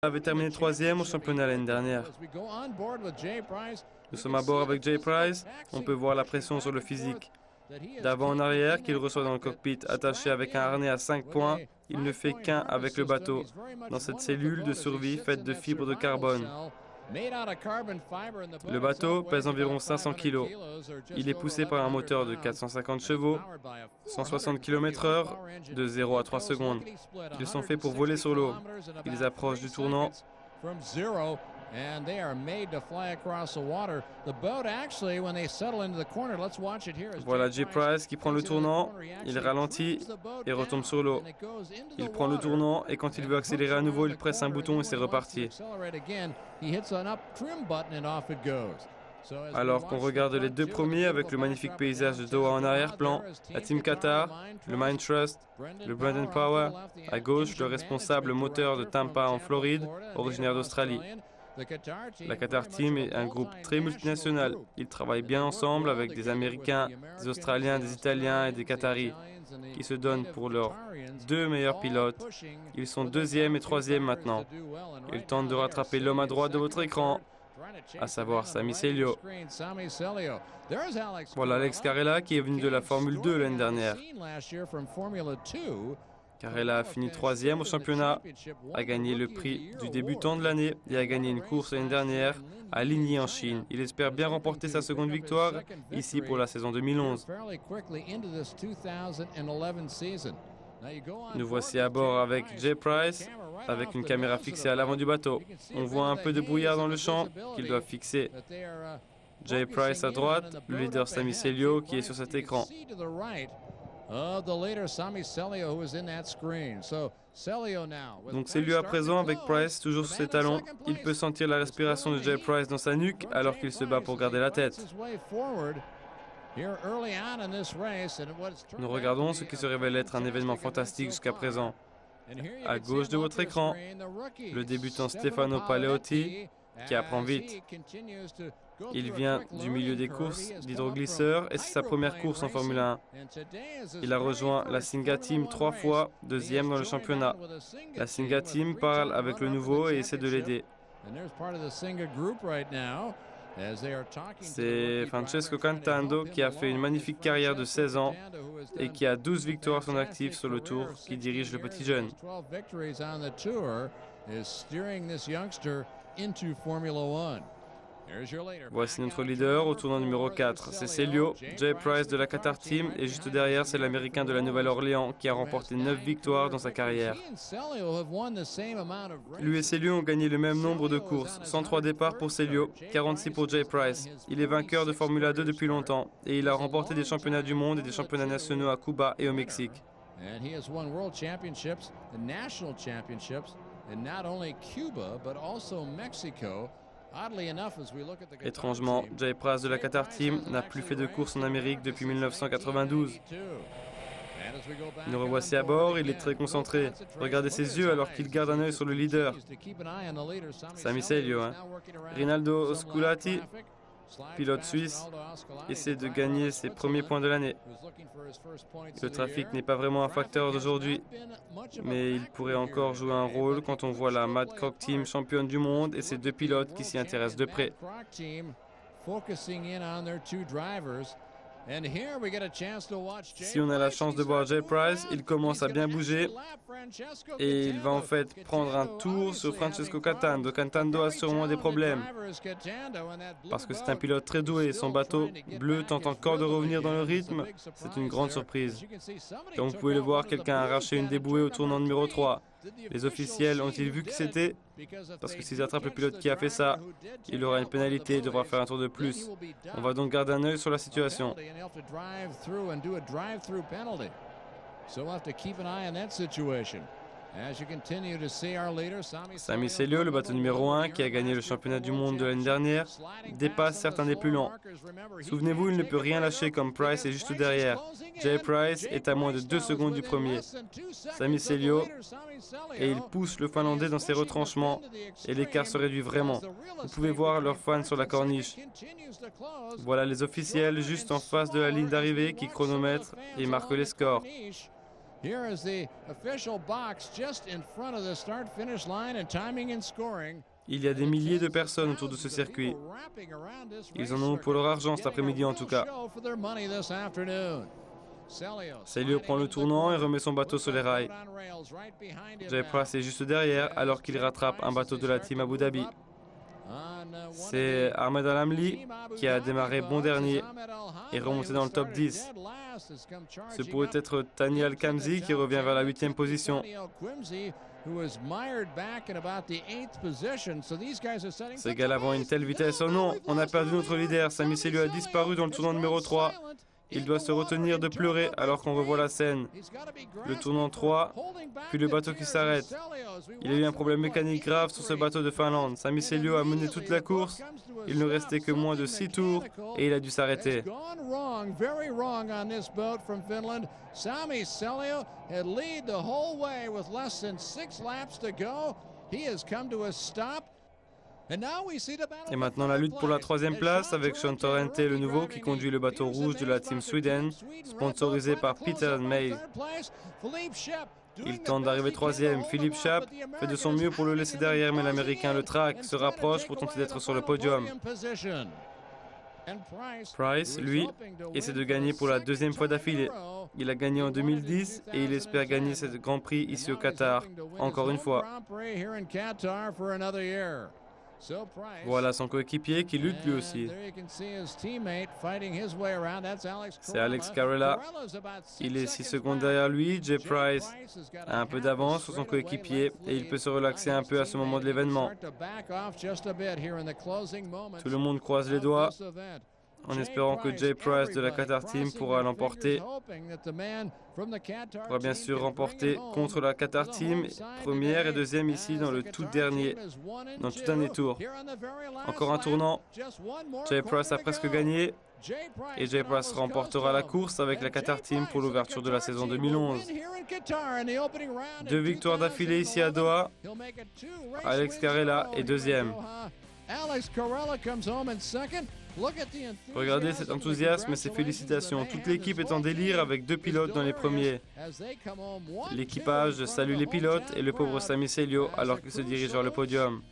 avait terminé troisième au championnat l'année dernière. Nous sommes à bord avec Jay Price. On peut voir la pression sur le physique. D'avant en arrière qu'il reçoit dans le cockpit, attaché avec un harnais à 5 points, il ne fait qu'un avec le bateau, dans cette cellule de survie faite de fibres de carbone. Le bateau pèse environ 500 kg. Il est poussé par un moteur de 450 chevaux, 160 km/h, de 0 à 3 secondes. Ils sont faits pour voler sur l'eau. Ils approchent du tournant. Voilà Jay Price qui prend le tournant, il ralentit et retombe sur l'eau. Il prend le tournant et quand il veut accélérer à nouveau, il presse un bouton et c'est reparti. Alors qu'on regarde les deux premiers avec le magnifique paysage de Doha en arrière-plan, la Team Qatar, le Mind Trust, le Brandon Power, à gauche le responsable moteur de Tampa en Floride, originaire d'Australie. La Qatar Team est un groupe très multinational. Ils travaillent bien ensemble avec des Américains, des Australiens, des Italiens et des Qataris qui se donnent pour leurs deux meilleurs pilotes. Ils sont deuxième et troisième maintenant. Ils tentent de rattraper l'homme à droite de votre écran, à savoir Sami Selyo. Voilà Alex Carrella qui est venu de la Formule 2 l'année dernière. Carrella a fini troisième au championnat, a gagné le prix du débutant de l'année et a gagné une course l'année dernière à Ligny en Chine. Il espère bien remporter sa seconde victoire ici pour la saison 2011. Nous voici à bord avec Jay Price, avec une caméra fixée à l'avant du bateau. On voit un peu de brouillard dans le champ qu'ils doivent fixer. Jay Price à droite, le leader Sami Selyo qui est sur cet écran. Donc c'est lui à présent avec Price toujours sur ses talons. Il peut sentir la respiration de Jay Price dans sa nuque alors qu'il se bat pour garder la tête. Nous regardons ce qui se révèle être un événement fantastique jusqu'à présent. À gauche de votre écran, le débutant Stefano Paleotti qui apprend vite. Il vient du milieu des courses d'hydroglisseurs et c'est sa première course en Formule 1. Il a rejoint la Singa Team 3 fois, deuxième dans le championnat. La Singa Team parle avec le nouveau et essaie de l'aider. C'est Francesco Cantando qui a fait une magnifique carrière de 16 ans et qui a 12 victoires à son actif sur le tour qui dirige le petit jeune. Voici notre leader au tournant numéro 4. C'est Selyo, Jay Price de la Qatar Team et juste derrière c'est l'Américain de la Nouvelle-Orléans qui a remporté 9 victoires dans sa carrière. Lui et Selyo ont gagné le même nombre de courses, 103 départs pour Selyo, 46 pour Jay Price. Il est vainqueur de Formula 2 depuis longtemps et il a remporté des championnats du monde et des championnats nationaux à Cuba et au Mexique. Étrangement, Jay Price de la Qatar Team n'a plus fait de course en Amérique depuis 1992. Nous revoici à bord, il est très concentré. Regardez ses yeux alors qu'il garde un œil sur le leader. Sami Selyo, hein. Rinaldo Osculati, pilote suisse, essaie de gagner ses premiers points de l'année. Le trafic n'est pas vraiment un facteur d'aujourd'hui, mais il pourrait encore jouer un rôle quand on voit la Mad Croc Team championne du monde et ses deux pilotes qui s'y intéressent de près. Si on a la chance de voir Jay Price, il commence à bien bouger et il va en fait prendre un tour sur Francesco Cantando. Cantando a sûrement des problèmes parce que c'est un pilote très doué. Son bateau bleu tente encore de revenir dans le rythme. C'est une grande surprise. Comme vous pouvez le voir, quelqu'un a arraché une débouée au tournant numéro 3. Les officiels ont-ils vu qui c'était? Parce que s'ils attrapent le pilote qui a fait ça, il aura une pénalité et devra faire un tour de plus. On va donc garder un œil sur la situation. Sami Selyo, le bateau numéro 1 qui a gagné le championnat du monde de l'année dernière, dépasse certains des plus lents. Souvenez-vous, il ne peut rien lâcher comme Price est juste derrière. Jay Price est à moins de 2 secondes du premier. Sami Selyo, et il pousse le Finlandais dans ses retranchements et l'écart se réduit vraiment. Vous pouvez voir leurs fans sur la corniche. Voilà les officiels juste en face de la ligne d'arrivée qui chronomètrent et marquent les scores. Here is the official box just in front of the start-finish line and timing and scoring. Il y a des milliers de personnes autour de ce circuit. Ils en ont pour leur argent cet après-midi en tout cas. Celio prend le tournant et remet son bateau sur les rails. Jay Price est juste derrière alors qu'il rattrape un bateau de la team Abu Dhabi. C'est Ahmed Al-Amli qui a démarré bon dernier et remonté dans le top 10. Ce pourrait être Thani Al-Khamzi qui revient vers la 8e position. Ces gars-là vont à une telle vitesse. Oh non, on a perdu notre leader. Sami Celio a disparu dans le tournant numéro 3. Il doit se retenir de pleurer alors qu'on revoit la scène. Le tournant 3, puis le bateau qui s'arrête. Il y a eu un problème mécanique grave sur ce bateau de Finlande. Sami Celio a mené toute la course. Il ne restait que moins de 6 tours et il a dû s'arrêter. Sami Celio had led the whole way with less than 6 laps to go. He has come to a stop. Et maintenant la lutte pour la 3e place avec Sean Torrente, le nouveau, qui conduit le bateau rouge de la Team Sweden, sponsorisé par Peter May. Il tente d'arriver 3e. Philippe Schaap fait de son mieux pour le laisser derrière, mais l'Américain le traque, se rapproche pour tenter d'être sur le podium. Price, lui, essaie de gagner pour la 2e fois d'affilée. Il a gagné en 2010 et il espère gagner ce Grand Prix ici au Qatar, encore une fois. Voilà son coéquipier qui lutte lui aussi. C'est Alex Carrella. Il est 6 secondes derrière lui. Jay Price a un peu d'avance sur son coéquipier et il peut se relaxer un peu à ce moment de l'événement. Tout le monde croise les doigts en espérant que Jay Price de la Qatar Team pourra l'emporter. Pourra bien sûr remporter contre la Qatar Team, 1re et 2e ici dans le tout dernier tour. Encore un tournant. Jay Price a presque gagné et Jay Price remportera la course avec la Qatar Team pour l'ouverture de la saison 2011. 2 victoires d'affilée ici à Doha. Alex Carrella est 2e. Regardez cet enthousiasme et ces félicitations. Toute l'équipe est en délire avec 2 pilotes dans les premiers. L'équipage salue les pilotes et le pauvre Sami Celio alors qu'il se dirige vers le podium.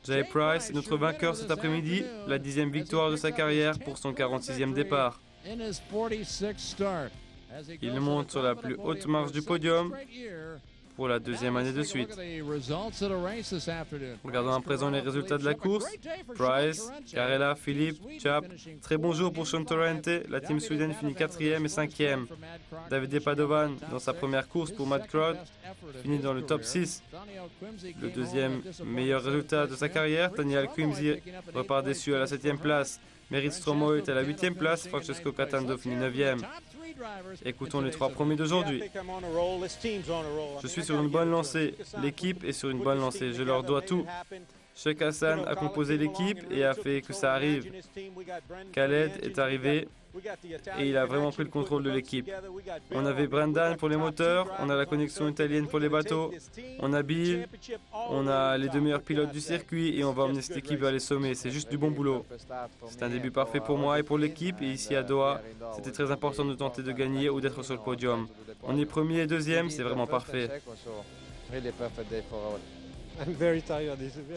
Jay Price est notre vainqueur cet après-midi, la 10e victoire de sa carrière pour son 46e départ. Il monte sur la plus haute marche du podium pour la 2e année de suite. Regardons à présent les résultats de la course. Price, Carrella, Philippe, Schaap. Très bon jour pour Sean Torrente. La Team Sweden finit 4e et 5e. David Padovan, dans sa première course pour Matt Crowd, finit dans le top 6. Le 2e meilleur résultat de sa carrière, Thani Al-Khamzi repart déçu à la 7e place. Merit Stromo est à la 8e place. Francesco Catando finit 9e. Écoutons les 3 premiers d'aujourd'hui. Je suis sur une bonne lancée. L'équipe est sur une bonne lancée. Je leur dois tout. Sheikh Hassan a composé l'équipe et a fait que ça arrive. Khaled est arrivé et il a vraiment pris le contrôle de l'équipe. On avait Brendan pour les moteurs, on a la connexion italienne pour les bateaux, on a Bill, on a les 2 meilleurs pilotes du circuit et on va emmener cette équipe vers les sommets. C'est juste du bon boulot. C'est un début parfait pour moi et pour l'équipe et ici à Doha, c'était très important de tenter de gagner ou d'être sur le podium. On est 1er et 2e, c'est vraiment parfait.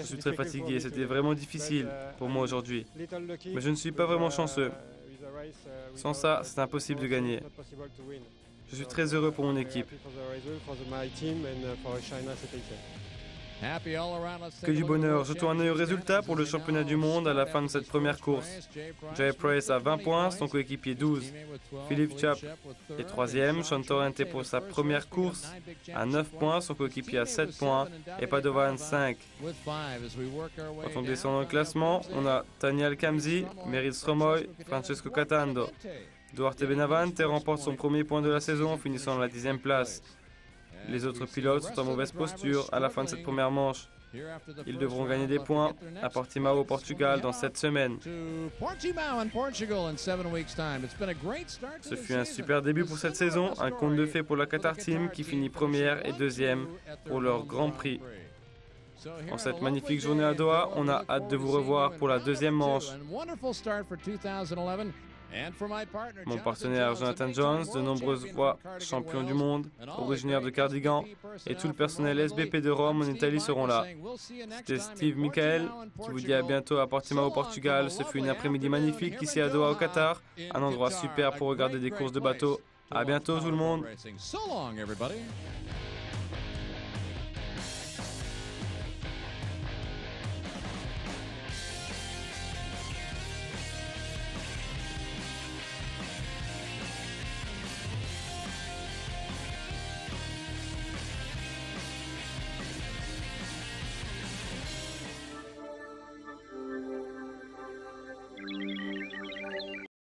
Je suis très fatigué, c'était vraiment difficile pour moi aujourd'hui. Mais je ne suis pas vraiment chanceux. Sans ça, c'est impossible de gagner. Je suis très heureux pour mon équipe. Que du bonheur. Jetons un œil aux résultats pour le championnat du monde à la fin de cette première course. Jay Price a 20 points, son coéquipier 12. Philippe Schaap est 3e. Sean Torrente pour sa première course à 9 points, son coéquipier a 7 points et Padovan 5. Quand on descend dans le classement, on a Thani Al-Khamzi, Merit Stromoy, Francesco Catando. Duarte Benavente remporte son premier point de la saison en finissant à la 10e place. Les autres pilotes sont en mauvaise posture à la fin de cette première manche. Ils devront gagner des points à Portimao au Portugal dans 7 semaines. Ce fut un super début pour cette saison, un conte de fées pour la Qatar Team qui finit 1re et 2e pour leur Grand Prix. En cette magnifique journée à Doha, on a hâte de vous revoir pour la deuxième manche. Mon partenaire Jonathan Jones, de nombreuses fois champion du monde, originaire de Cardigan, et tout le personnel SBP de Rome en Italie seront là. C'était Steve Michael qui vous dit à bientôt à Portimao au Portugal. Ce fut une après-midi magnifique ici à Doha au Qatar, un endroit super pour regarder des courses de bateau. À bientôt tout le monde.